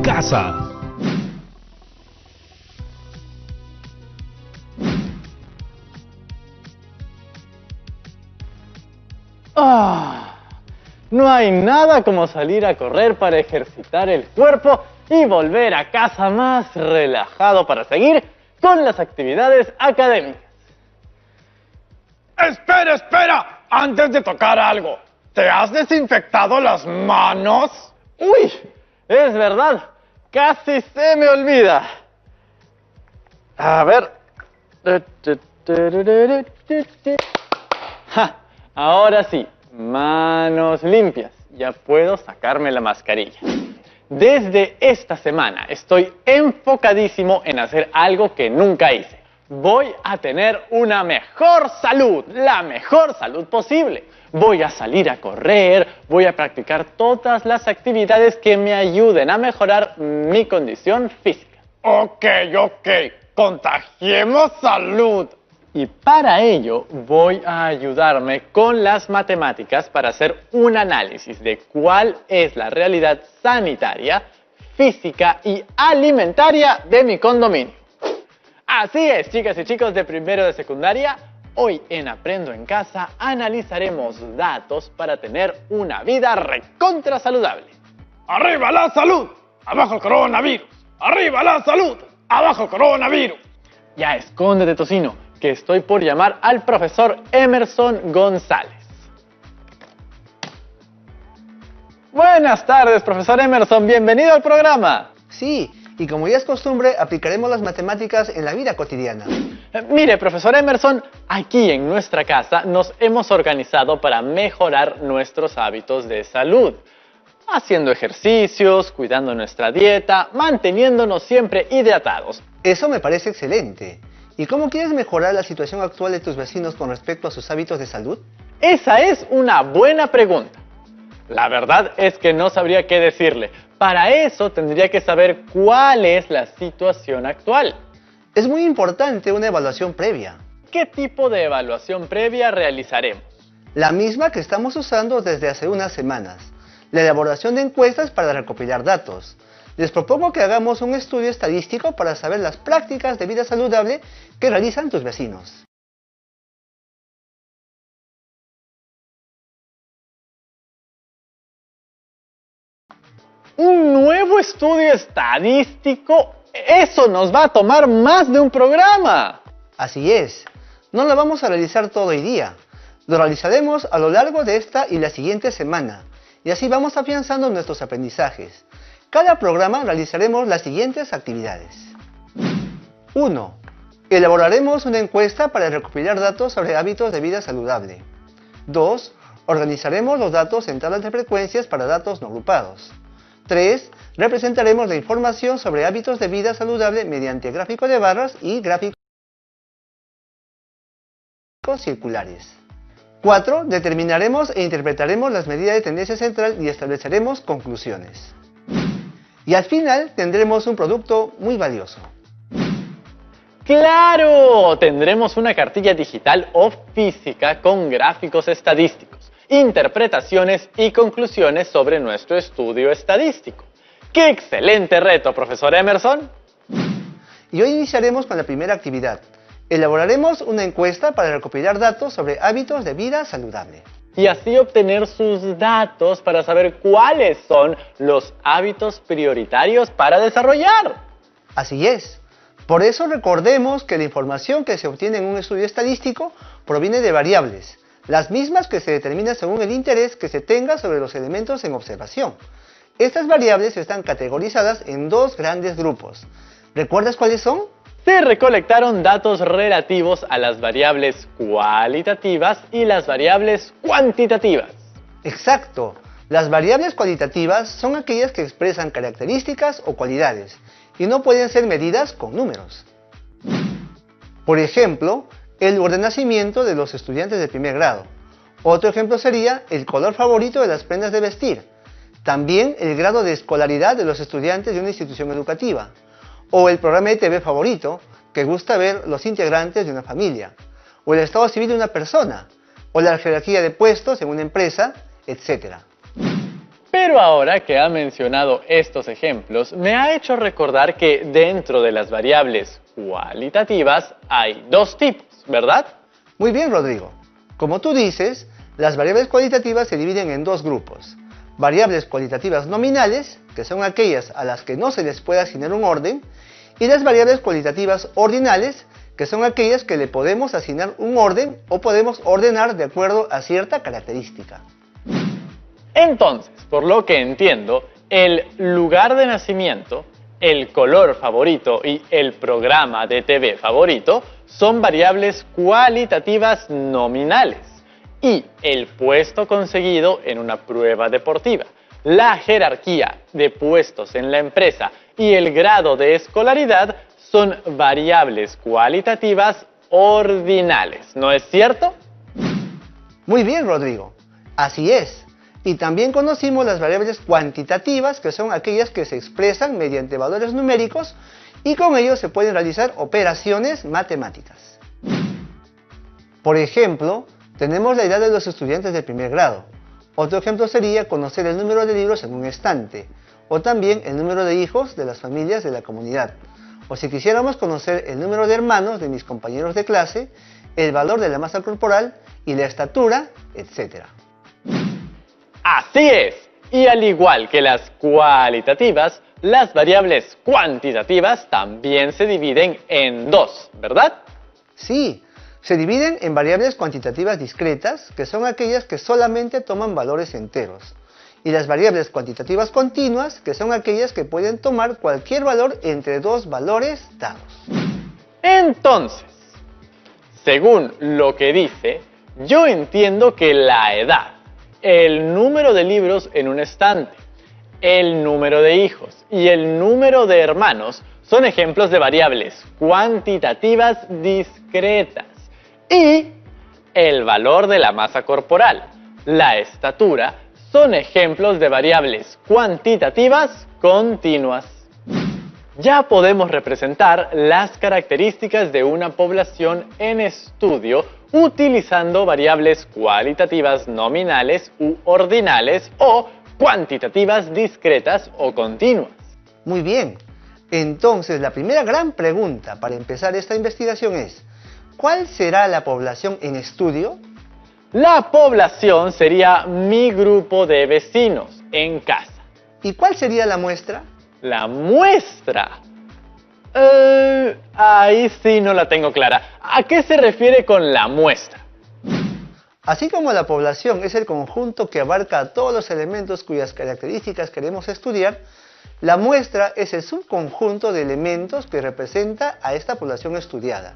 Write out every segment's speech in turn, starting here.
casa. No hay nada como salir a correr para ejercitar el cuerpo y volver a casa más relajado para seguir con las actividades académicas. ¡Espera, espera! Antes de tocar algo, ¿te has desinfectado las manos? ¡Uy! Es verdad, casi se me olvida. A ver. ¡Ja! Ahora sí, manos limpias. Ya puedo sacarme la mascarilla. Desde esta semana estoy enfocadísimo en hacer algo que nunca hice. Voy a tener una mejor salud, la mejor salud posible. Voy a salir a correr, voy a practicar todas las actividades que me ayuden a mejorar mi condición física. Ok, contagiemos salud. Y para ello voy a ayudarme con las matemáticas para hacer un análisis de cuál es la realidad sanitaria, física y alimentaria de mi condominio. Así es, chicas y chicos de primero de secundaria, hoy en Aprendo en Casa analizaremos datos para tener una vida recontra saludable. ¡Arriba la salud! ¡Abajo el coronavirus! ¡Arriba la salud! ¡Abajo el coronavirus! Ya escóndete, tocino, que estoy por llamar al profesor Emerson González. Buenas tardes, profesor Emerson, bienvenido al programa. Sí, y como ya es costumbre, aplicaremos las matemáticas en la vida cotidiana. Mire, profesor Emerson, aquí en nuestra casa nos hemos organizado para mejorar nuestros hábitos de salud. Haciendo ejercicios, cuidando nuestra dieta, manteniéndonos siempre hidratados. Eso me parece excelente. ¿Y cómo quieres mejorar la situación actual de tus vecinos con respecto a sus hábitos de salud? Esa es una buena pregunta. La verdad es que no sabría qué decirle. Para eso tendría que saber cuál es la situación actual. Es muy importante una evaluación previa. ¿Qué tipo de evaluación previa realizaremos? La misma que estamos usando desde hace unas semanas. La elaboración de encuestas para recopilar datos. Les propongo que hagamos un estudio estadístico para saber las prácticas de vida saludable que realizan tus vecinos. ¿Un nuevo estudio estadístico? ¡Eso nos va a tomar más de un programa! Así es. No lo vamos a realizar todo el día. Lo realizaremos a lo largo de esta y la siguiente semana. Y así vamos afianzando nuestros aprendizajes. Cada programa realizaremos las siguientes actividades. 1. Elaboraremos una encuesta para recopilar datos sobre hábitos de vida saludable. 2. Organizaremos los datos en tablas de frecuencias para datos no agrupados. 3. Representaremos la información sobre hábitos de vida saludable mediante gráfico de barras y gráficos circulares. 4. Determinaremos e interpretaremos las medidas de tendencia central y estableceremos conclusiones. Y al final tendremos un producto muy valioso. ¡Claro! Tendremos una cartilla digital o física con gráficos estadísticos, interpretaciones y conclusiones sobre nuestro estudio estadístico. ¡Qué excelente reto, profesor Emerson! Y hoy iniciaremos con la primera actividad. Elaboraremos una encuesta para recopilar datos sobre hábitos de vida saludable. Y así obtener sus datos para saber cuáles son los hábitos prioritarios para desarrollar. Así es. Por eso recordemos que la información que se obtiene en un estudio estadístico proviene de variables, las mismas que se determinan según el interés que se tenga sobre los elementos en observación. Estas variables están categorizadas en dos grandes grupos. ¿Recuerdas cuáles son? Se recolectaron datos relativos a las variables cualitativas y las variables cuantitativas. Exacto. Las variables cualitativas son aquellas que expresan características o cualidades y no pueden ser medidas con números. Por ejemplo, el orden de nacimiento de los estudiantes de primer grado. Otro ejemplo sería el color favorito de las prendas de vestir. También el grado de escolaridad de los estudiantes de una institución educativa. O el programa de TV favorito que gusta ver los integrantes de una familia. O el estado civil de una persona. O la jerarquía de puestos en una empresa, etc. Pero ahora que ha mencionado estos ejemplos, me ha hecho recordar que dentro de las variables cualitativas hay dos tipos, ¿verdad? Muy bien, Rodrigo. Como tú dices, las variables cualitativas se dividen en dos grupos. Variables cualitativas nominales, que son aquellas a las que no se les puede asignar un orden, y las variables cualitativas ordinales, que son aquellas que le podemos asignar un orden o podemos ordenar de acuerdo a cierta característica. Entonces, por lo que entiendo, el lugar de nacimiento, el color favorito y el programa de TV favorito son variables cualitativas nominales. Y el puesto conseguido en una prueba deportiva, la jerarquía de puestos en la empresa y el grado de escolaridad son variables cualitativas ordinales, ¿no es cierto? Muy bien, Rodrigo. Así es. Y también conocimos las variables cuantitativas, que son aquellas que se expresan mediante valores numéricos y con ellos se pueden realizar operaciones matemáticas. Por ejemplo, tenemos la edad de los estudiantes de primer grado. Otro ejemplo sería conocer el número de libros en un estante, o también el número de hijos de las familias de la comunidad. O si quisiéramos conocer el número de hermanos de mis compañeros de clase, el valor de la masa corporal y la estatura, etc. Así es, y al igual que las cualitativas, las variables cuantitativas también se dividen en dos, ¿verdad? Sí, se dividen en variables cuantitativas discretas, que son aquellas que solamente toman valores enteros, y las variables cuantitativas continuas, que son aquellas que pueden tomar cualquier valor entre dos valores dados. Entonces, según lo que dice, yo entiendo que la edad, el número de libros en un estante, el número de hijos y el número de hermanos son ejemplos de variables cuantitativas discretas. Y el valor de la masa corporal, la estatura, son ejemplos de variables cuantitativas continuas. Ya podemos representar las características de una población en estudio utilizando variables cualitativas nominales u ordinales o cuantitativas discretas o continuas. Muy bien. Entonces, la primera gran pregunta para empezar esta investigación es: ¿cuál será la población en estudio? La población sería mi grupo de vecinos en casa. ¿Y cuál sería la muestra? La muestra. Ahí sí no la tengo clara. ¿A qué se refiere con la muestra? Así como la población es el conjunto que abarca a todos los elementos cuyas características queremos estudiar, la muestra es el subconjunto de elementos que representa a esta población estudiada.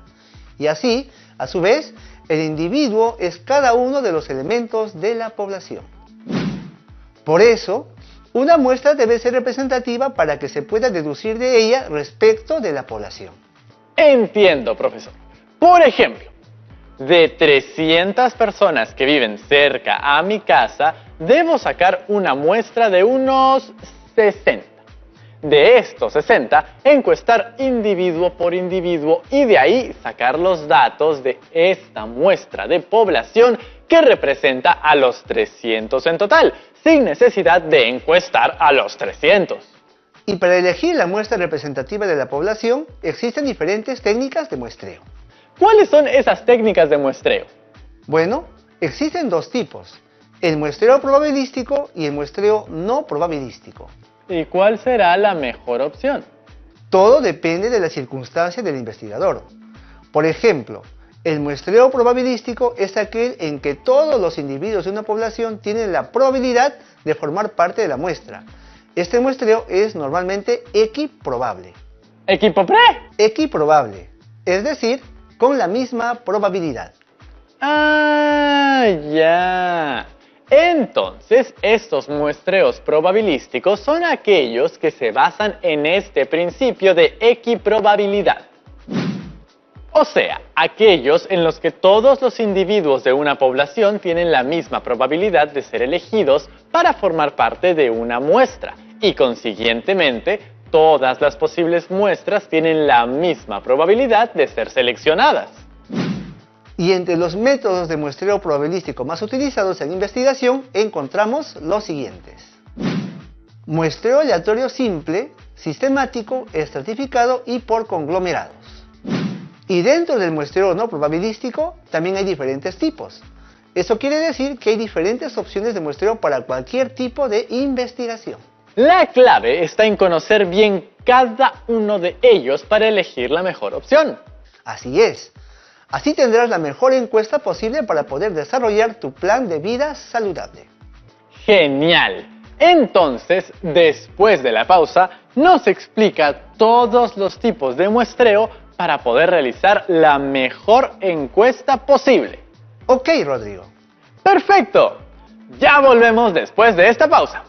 Y así, a su vez, el individuo es cada uno de los elementos de la población. Por eso, una muestra debe ser representativa para que se pueda deducir de ella respecto de la población. Entiendo, profesor. Por ejemplo, de 300 personas que viven cerca a mi casa, debo sacar una muestra de unos 60. De estos 60, encuestar individuo por individuo y de ahí sacar los datos de esta muestra de población que representa a los 300 en total, sin necesidad de encuestar a los 300. Y para elegir la muestra representativa de la población, existen diferentes técnicas de muestreo. ¿Cuáles son esas técnicas de muestreo? Bueno, existen dos tipos: el muestreo probabilístico y el muestreo no probabilístico. ¿Y cuál será la mejor opción? Todo depende de la circunstancia del investigador. Por ejemplo, el muestreo probabilístico es aquel en que todos los individuos de una población tienen la probabilidad de formar parte de la muestra. Este muestreo es normalmente equiprobable. ¿Equipo-pre? Equiprobable, es decir, con la misma probabilidad. Ah, ya. Entonces, estos muestreos probabilísticos son aquellos que se basan en este principio de equiprobabilidad. O sea, aquellos en los que todos los individuos de una población tienen la misma probabilidad de ser elegidos para formar parte de una muestra y, consiguientemente, todas las posibles muestras tienen la misma probabilidad de ser seleccionadas. Y entre los métodos de muestreo probabilístico más utilizados en investigación encontramos los siguientes. Muestreo aleatorio simple, sistemático, estratificado y por conglomerados. Y dentro del muestreo no probabilístico también hay diferentes tipos. Eso quiere decir que hay diferentes opciones de muestreo para cualquier tipo de investigación. La clave está en conocer bien cada uno de ellos para elegir la mejor opción. Así es. Así tendrás la mejor encuesta posible para poder desarrollar tu plan de vida saludable. ¡Genial! Entonces, después de la pausa, nos explica todos los tipos de muestreo para poder realizar la mejor encuesta posible. Ok, Rodrigo. ¡Perfecto! Ya volvemos después de esta pausa.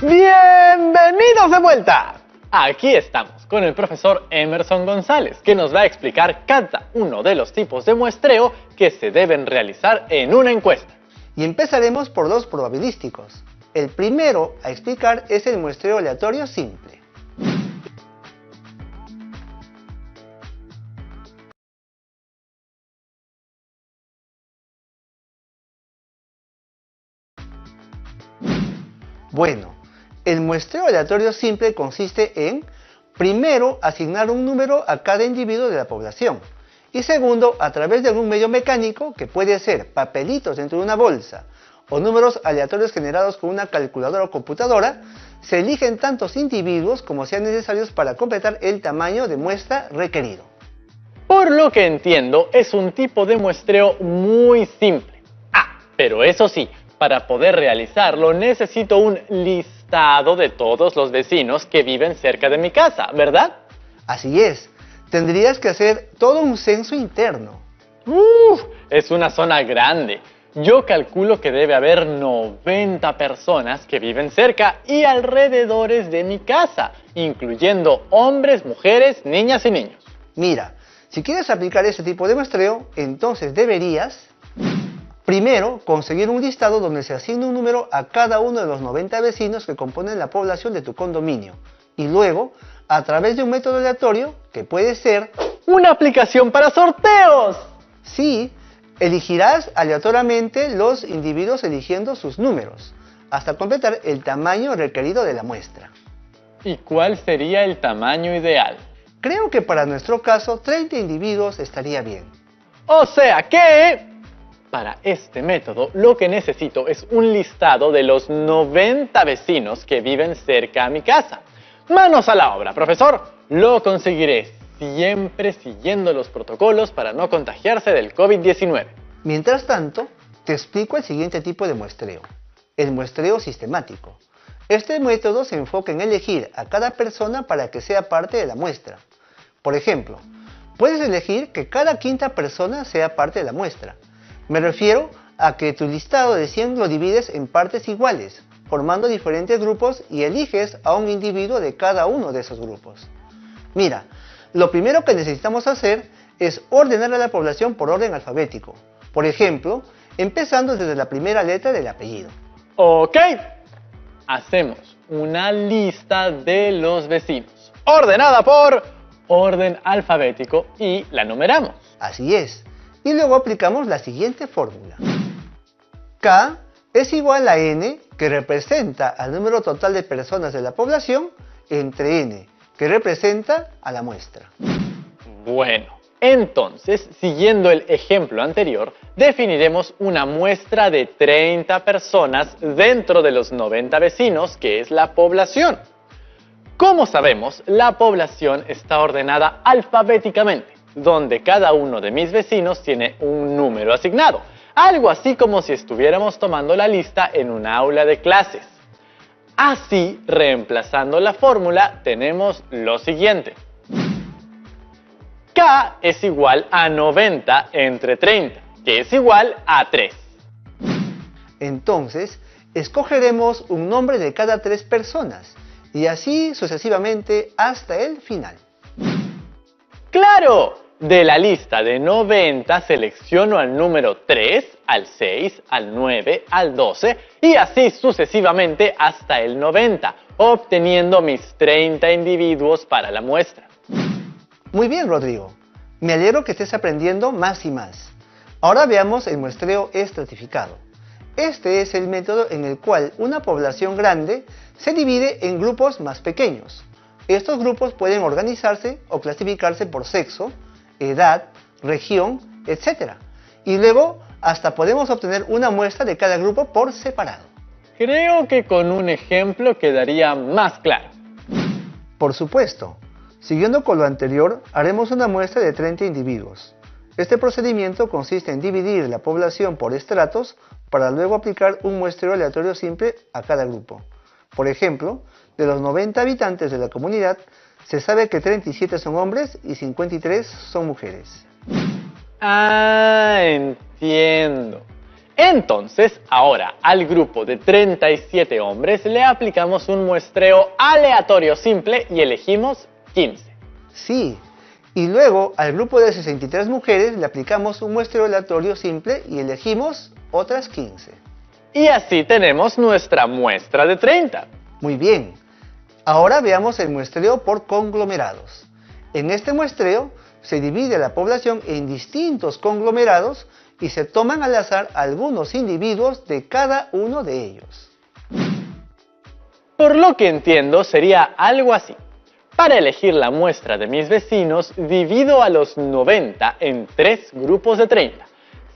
¡Bienvenidos de vuelta! Aquí estamos con el profesor Emerson González, que nos va a explicar cada uno de los tipos de muestreo que se deben realizar en una encuesta. Y empezaremos por los probabilísticos. El primero a explicar es el muestreo aleatorio simple. Bueno, el muestreo aleatorio simple consiste en, primero, asignar un número a cada individuo de la población, y segundo, a través de algún medio mecánico, que puede ser papelitos dentro de una bolsa, o números aleatorios generados con una calculadora o computadora, se eligen tantos individuos como sean necesarios para completar el tamaño de muestra requerido. Por lo que entiendo, es un tipo de muestreo muy simple. Pero eso sí, para poder realizarlo necesito un listado de todos los vecinos que viven cerca de mi casa, ¿verdad? Así es, tendrías que hacer todo un censo interno. Es una zona grande. Yo calculo que debe haber 90 personas que viven cerca y alrededores de mi casa, incluyendo hombres, mujeres, niñas y niños. Mira, si quieres aplicar este tipo de muestreo, entonces deberías primero conseguir un listado donde se asigne un número a cada uno de los 90 vecinos que componen la población de tu condominio. Y luego, a través de un método aleatorio, que puede ser ¡una aplicación para sorteos! Sí, elegirás aleatoriamente los individuos eligiendo sus números, hasta completar el tamaño requerido de la muestra. ¿Y cuál sería el tamaño ideal? Creo que para nuestro caso 30 individuos estaría bien. O sea que, para este método, lo que necesito es un listado de los 90 vecinos que viven cerca a mi casa. ¡Manos a la obra, profesor! Lo conseguiré siempre siguiendo los protocolos para no contagiarse del COVID-19. Mientras tanto, te explico el siguiente tipo de muestreo, el muestreo sistemático. Este método se enfoca en elegir a cada persona para que sea parte de la muestra. Por ejemplo, puedes elegir que cada quinta persona sea parte de la muestra. Me refiero a que tu listado de 100 lo divides en partes iguales, formando diferentes grupos y eliges a un individuo de cada uno de esos grupos. Mira, lo primero que necesitamos hacer es ordenar a la población por orden alfabético. Por ejemplo, empezando desde la primera letra del apellido. Ok, hacemos una lista de los vecinos, ordenada por orden alfabético y la numeramos. Así es. Y luego aplicamos la siguiente fórmula. K es igual a N, que representa al número total de personas de la población, entre N, que representa a la muestra. Bueno, entonces, siguiendo el ejemplo anterior, definiremos una muestra de 30 personas dentro de los 90 vecinos, que es la población. Como sabemos, la población está ordenada alfabéticamente, donde cada uno de mis vecinos tiene un número asignado. Algo así como si estuviéramos tomando la lista en un aula de clases. Así, reemplazando la fórmula, tenemos lo siguiente. K es igual a 90 entre 30, que es igual a 3. Entonces, escogeremos un nombre de cada 3 personas, y así sucesivamente hasta el final. ¡Claro! De la lista de 90 selecciono al número 3, al 6, al 9, al 12 y así sucesivamente hasta el 90, obteniendo mis 30 individuos para la muestra. Muy bien, Rodrigo. Me alegro que estés aprendiendo más y más. Ahora veamos el muestreo estratificado. Este es el método en el cual una población grande se divide en grupos más pequeños. Estos grupos pueden organizarse o clasificarse por sexo, edad, región, etc. Y luego hasta podemos obtener una muestra de cada grupo por separado. Creo que con un ejemplo quedaría más claro. Por supuesto. Siguiendo con lo anterior, haremos una muestra de 30 individuos. Este procedimiento consiste en dividir la población por estratos para luego aplicar un muestreo aleatorio simple a cada grupo. Por ejemplo, de los 90 habitantes de la comunidad, se sabe que 37 son hombres y 53 son mujeres. Ah, entiendo. Entonces, ahora al grupo de 37 hombres le aplicamos un muestreo aleatorio simple y elegimos 15. Sí, y luego al grupo de 63 mujeres le aplicamos un muestreo aleatorio simple y elegimos otras 15. Y así tenemos nuestra muestra de 30. Muy bien. Ahora veamos el muestreo por conglomerados. En este muestreo se divide la población en distintos conglomerados y se toman al azar algunos individuos de cada uno de ellos. Por lo que entiendo sería algo así. Para elegir la muestra de mis vecinos, divido a los 90 en 3 grupos de 30.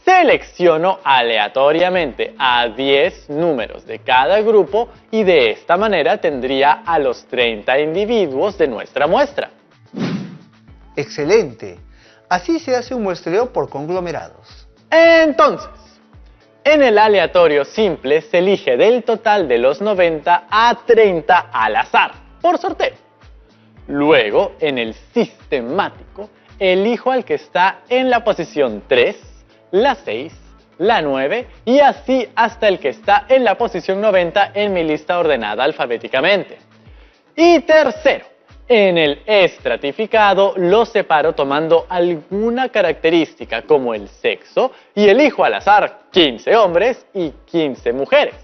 Selecciono aleatoriamente a 10 números de cada grupo y de esta manera tendría a los 30 individuos de nuestra muestra. ¡Excelente! Así se hace un muestreo por conglomerados. Entonces, en el aleatorio simple se elige del total de los 90 a 30 al azar, por sorteo. Luego, en el sistemático, elijo al que está en la posición 3, la 6, la 9 y así hasta el que está en la posición 90 en mi lista ordenada alfabéticamente. Y tercero, en el estratificado los separo tomando alguna característica como el sexo y elijo al azar 15 hombres y 15 mujeres.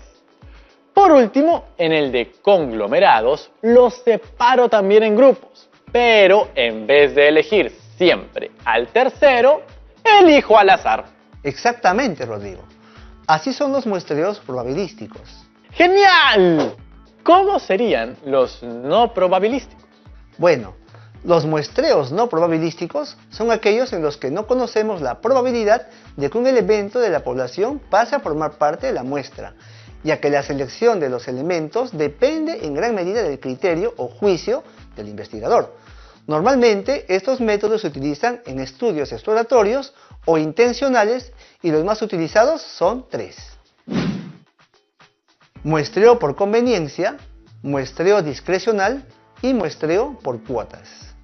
Por último, en el de conglomerados los separo también en grupos, pero en vez de elegir siempre al tercero, elijo al azar. Exactamente, Rodrigo. Así son los muestreos probabilísticos. ¡Genial! ¿Cómo serían los no probabilísticos? Bueno, los muestreos no probabilísticos son aquellos en los que no conocemos la probabilidad de que un elemento de la población pase a formar parte de la muestra, ya que la selección de los elementos depende en gran medida del criterio o juicio del investigador. Normalmente, estos métodos se utilizan en estudios exploratorios o intencionales y los más utilizados son 3. Muestreo por conveniencia, muestreo discrecional y muestreo por cuotas.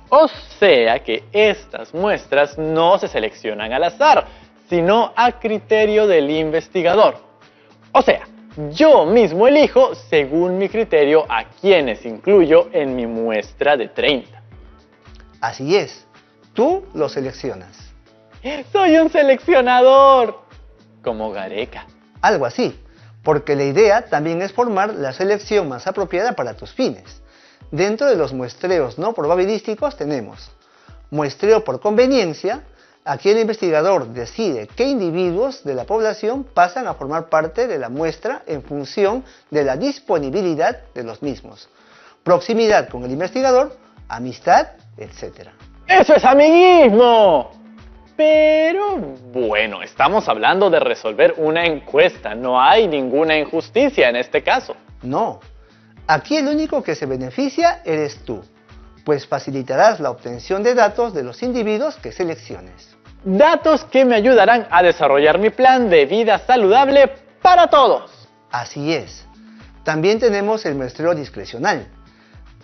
O sea que estas muestras no se seleccionan al azar, sino a criterio del investigador. O sea, yo mismo elijo según mi criterio a quienes incluyo en mi muestra de 30. Así es, tú lo seleccionas. ¡Soy un seleccionador! Como Gareca. Algo así, porque la idea también es formar la selección más apropiada para tus fines. Dentro de los muestreos no probabilísticos tenemos muestreo por conveniencia. Aquí el investigador decide qué individuos de la población pasan a formar parte de la muestra en función de la disponibilidad de los mismos. Proximidad con el investigador, amistad, etc. ¡Eso es amiguismo! Pero bueno, estamos hablando de resolver una encuesta, no hay ninguna injusticia en este caso. No, aquí el único que se beneficia eres tú, pues facilitarás la obtención de datos de los individuos que selecciones. Datos que me ayudarán a desarrollar mi plan de vida saludable para todos. Así es. También tenemos el muestreo discrecional.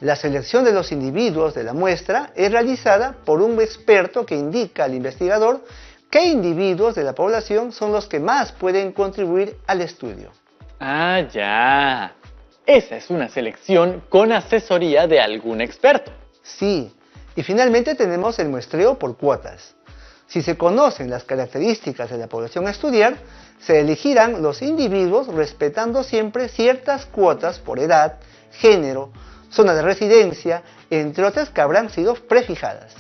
La selección de los individuos de la muestra es realizada por un experto que indica al investigador qué individuos de la población son los que más pueden contribuir al estudio. Ah, ya. Esa es una selección con asesoría de algún experto. Sí, y finalmente tenemos el muestreo por cuotas. Si se conocen las características de la población a estudiar, se elegirán los individuos respetando siempre ciertas cuotas por edad, género, zona de residencia, entre otras que habrán sido prefijadas.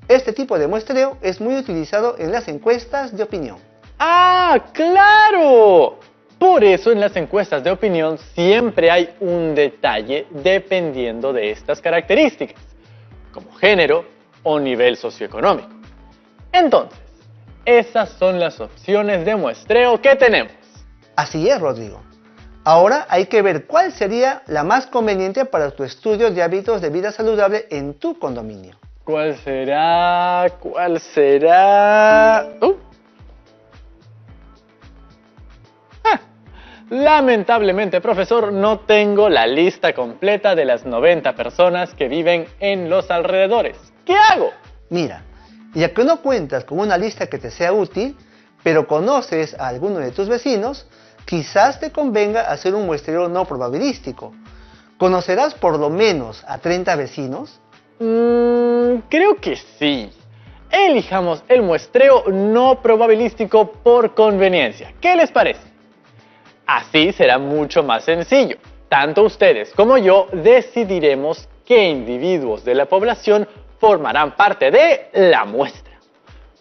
Este tipo de muestreo es muy utilizado en las encuestas de opinión. ¡Ah, claro! Por eso en las encuestas de opinión siempre hay un detalle dependiendo de estas características, como género o nivel socioeconómico. Entonces, esas son las opciones de muestreo que tenemos. Así es, Rodrigo. Ahora hay que ver cuál sería la más conveniente para tu estudio de hábitos de vida saludable en tu condominio. ¿Cuál será? ¿Cuál será? Lamentablemente, profesor, no tengo la lista completa de las 90 personas que viven en los alrededores. ¿Qué hago? Mira, ya que no cuentas con una lista que te sea útil, pero conoces a alguno de tus vecinos, quizás te convenga hacer un muestreo no probabilístico. ¿Conocerás por lo menos a 30 vecinos? Creo que sí. Elijamos el muestreo no probabilístico por conveniencia. ¿Qué les parece? Así será mucho más sencillo. Tanto ustedes como yo decidiremos qué individuos de la población formarán parte de la muestra.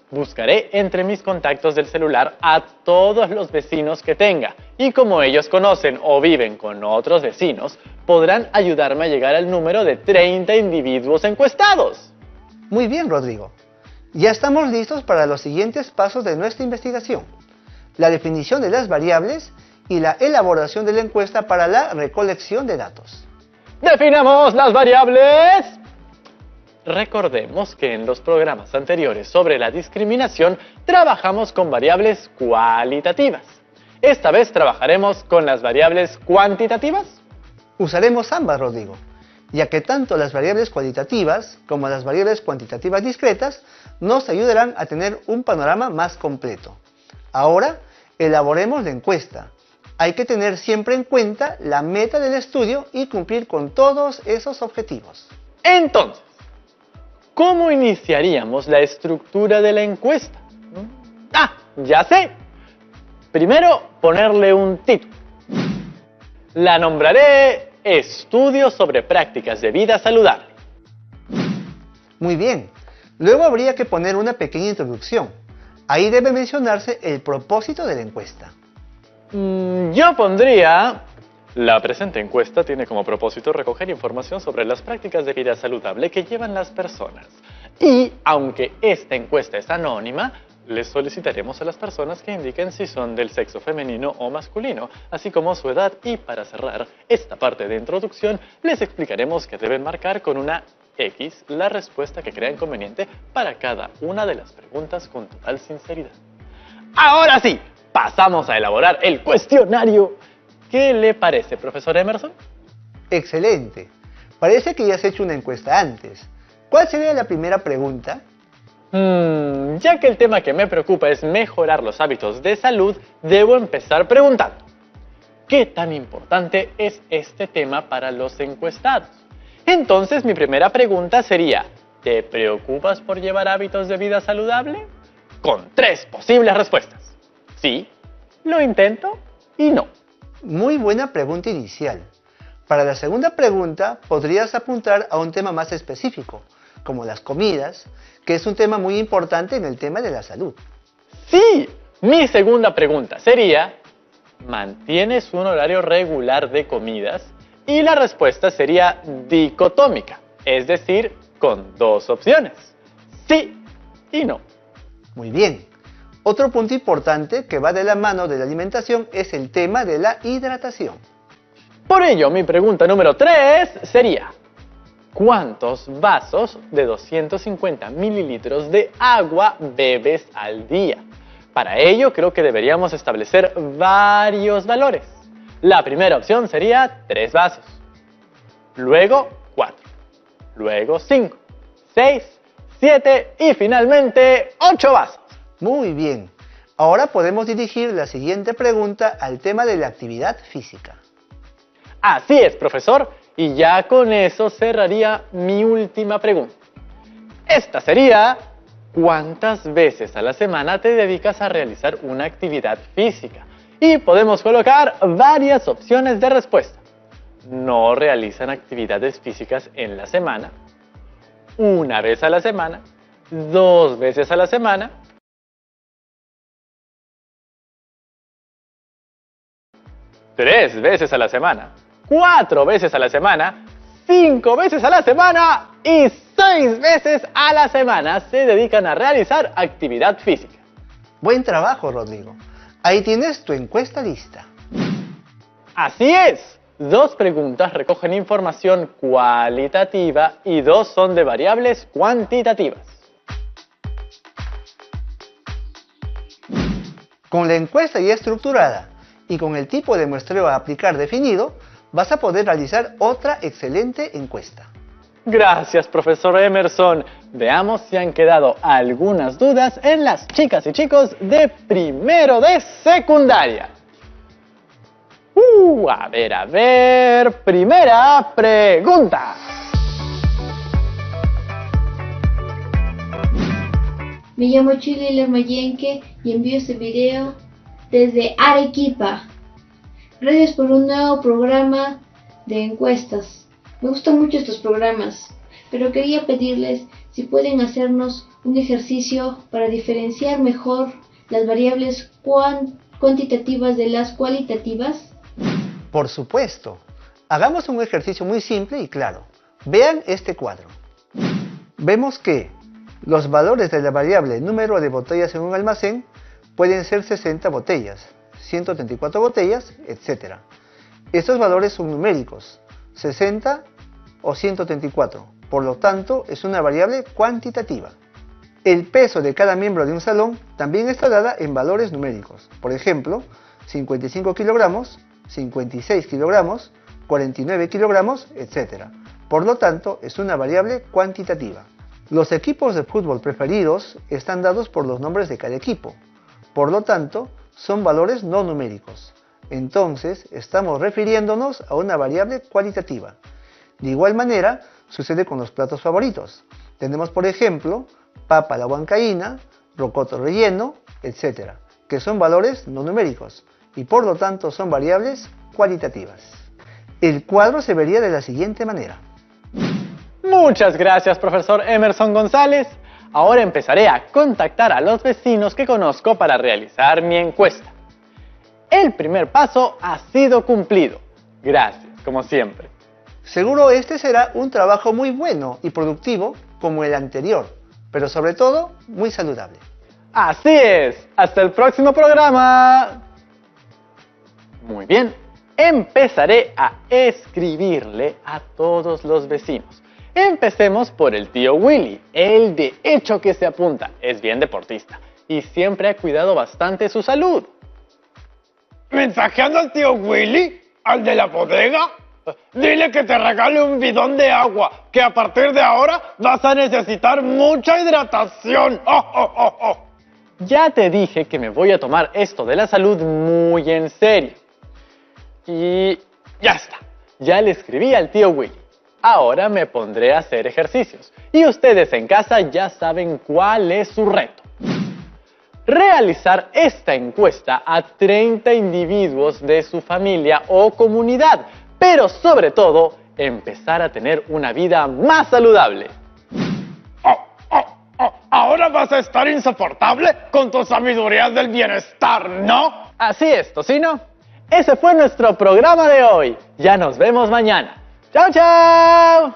Buscaré entre mis contactos del celular a todos los vecinos que tenga y como ellos conocen o viven con otros vecinos, podrán ayudarme a llegar al número de 30 individuos encuestados. Muy bien, Rodrigo. Ya estamos listos para los siguientes pasos de nuestra investigación: la definición de las variables y la elaboración de la encuesta para la recolección de datos. ¡Definamos las variables! Recordemos que en los programas anteriores sobre la discriminación trabajamos con variables cualitativas. Esta vez trabajaremos con las variables cuantitativas. Usaremos ambas, Rodrigo, ya que tanto las variables cualitativas como las variables cuantitativas discretas nos ayudarán a tener un panorama más completo. Ahora, elaboremos la encuesta. Hay que tener siempre en cuenta la meta del estudio y cumplir con todos esos objetivos. Entonces, ¿cómo iniciaríamos la estructura de la encuesta? Ya sé. Primero, ponerle un título. La nombraré Estudio sobre prácticas de vida saludable. Muy bien. Luego habría que poner una pequeña introducción. Ahí debe mencionarse el propósito de la encuesta. Yo pondría: la presente encuesta tiene como propósito recoger información sobre las prácticas de vida saludable que llevan las personas. Y, aunque esta encuesta es anónima, les solicitaremos a las personas que indiquen si son del sexo femenino o masculino, así como su edad. Y para cerrar esta parte de introducción, les explicaremos que deben marcar con una X la respuesta que crean conveniente para cada una de las preguntas con total sinceridad. Ahora sí, pasamos a elaborar el cuestionario. ¿Qué le parece, profesor Emerson? Excelente. Parece que ya has hecho una encuesta antes. ¿Cuál sería la primera pregunta? Ya que el tema que me preocupa es mejorar los hábitos de salud, debo empezar preguntando: ¿qué tan importante es este tema para los encuestados? Entonces mi primera pregunta sería: ¿te preocupas por llevar hábitos de vida saludable? Con 3 posibles respuestas: sí, lo intento y no. Muy buena pregunta inicial. Para la segunda pregunta podrías apuntar a un tema más específico, como las comidas, que es un tema muy importante en el tema de la salud. Sí, mi segunda pregunta sería: ¿mantienes un horario regular de comidas? Y la respuesta sería dicotómica, es decir, con 2 opciones: sí y no. Muy bien. Otro punto importante que va de la mano de la alimentación es el tema de la hidratación. Por ello, mi pregunta número 3 sería: ¿Cuántos vasos de 250 mililitros de agua bebes al día? Para ello, creo que deberíamos establecer varios valores. La primera opción sería 3 vasos. Luego 4. Luego 5, 6, 7 y finalmente 8 vasos. Muy bien. Ahora podemos dirigir la siguiente pregunta al tema de la actividad física. Así es, profesor. Y ya con eso cerraría mi última pregunta. Esta sería: ¿cuántas veces a la semana te dedicas a realizar una actividad física? Y podemos colocar varias opciones de respuesta. No realizan actividades físicas en la semana, 1 vez a la semana, 2 veces a la semana, 3 veces a la semana, 4 veces a la semana, 5 veces a la semana y 6 veces a la semana se dedican a realizar actividad física. Buen trabajo, Rodrigo. Ahí tienes tu encuesta lista. Así es. 2 preguntas recogen información cualitativa y 2 son de variables cuantitativas. Con la encuesta ya estructurada y con el tipo de muestreo a aplicar definido, vas a poder realizar otra excelente encuesta. Gracias, profesor Emerson. Veamos si han quedado algunas dudas en las chicas y chicos de primero de secundaria. A ver, primera pregunta. Me llamo Chile Lamayenque y envío este video desde Arequipa. Gracias por un nuevo programa de encuestas. Me gustan mucho estos programas, pero quería pedirles si pueden hacernos un ejercicio para diferenciar mejor las variables cuantitativas de las cualitativas. Por supuesto. Hagamos un ejercicio muy simple y claro. Vean este cuadro. Vemos que los valores de la variable número de botellas en un almacén pueden ser 60 botellas, 134 botellas, etc. Estos valores son numéricos, 60 o 134, por lo tanto es una variable cuantitativa. El peso de cada miembro de un salón también está dada en valores numéricos, por ejemplo, 55 kilogramos, 56 kilogramos, 49 kilogramos, etc. Por lo tanto, es una variable cuantitativa. Los equipos de fútbol preferidos están dados por los nombres de cada equipo. Por lo tanto, son valores no numéricos. Entonces, estamos refiriéndonos a una variable cualitativa. De igual manera, sucede con los platos favoritos. Tenemos, por ejemplo, papa a la huancaína, rocoto relleno, etc., que son valores no numéricos y por lo tanto son variables cualitativas. El cuadro se vería de la siguiente manera. Muchas gracias, profesor Emerson González. Ahora empezaré a contactar a los vecinos que conozco para realizar mi encuesta. El primer paso ha sido cumplido. Gracias, como siempre. Seguro este será un trabajo muy bueno y productivo como el anterior, pero sobre todo muy saludable. Así es. Hasta el próximo programa. Muy bien. Empezaré a escribirle a todos los vecinos. Empecemos por el tío Willy. Él de hecho que se apunta. Es bien deportista y siempre ha cuidado bastante su salud. ¿Mensajeando al tío Willy? ¿Al de la bodega? Dile que te regale un bidón de agua, que a partir de ahora vas a necesitar mucha hidratación. ¡Oh, oh, oh, oh! Ya te dije que me voy a tomar esto de la salud muy en serio. Y ya está. Ya le escribí al tío Willy. Ahora me pondré a hacer ejercicios. Y ustedes en casa ya saben cuál es su reto. Realizar esta encuesta a 30 individuos de su familia o comunidad, pero sobre todo, empezar a tener una vida más saludable. Ahora vas a estar insoportable con tu sabiduría del bienestar, ¿no? Así es, Tocino. Ese fue nuestro programa de hoy. Ya nos vemos mañana. ¡Chao, chao!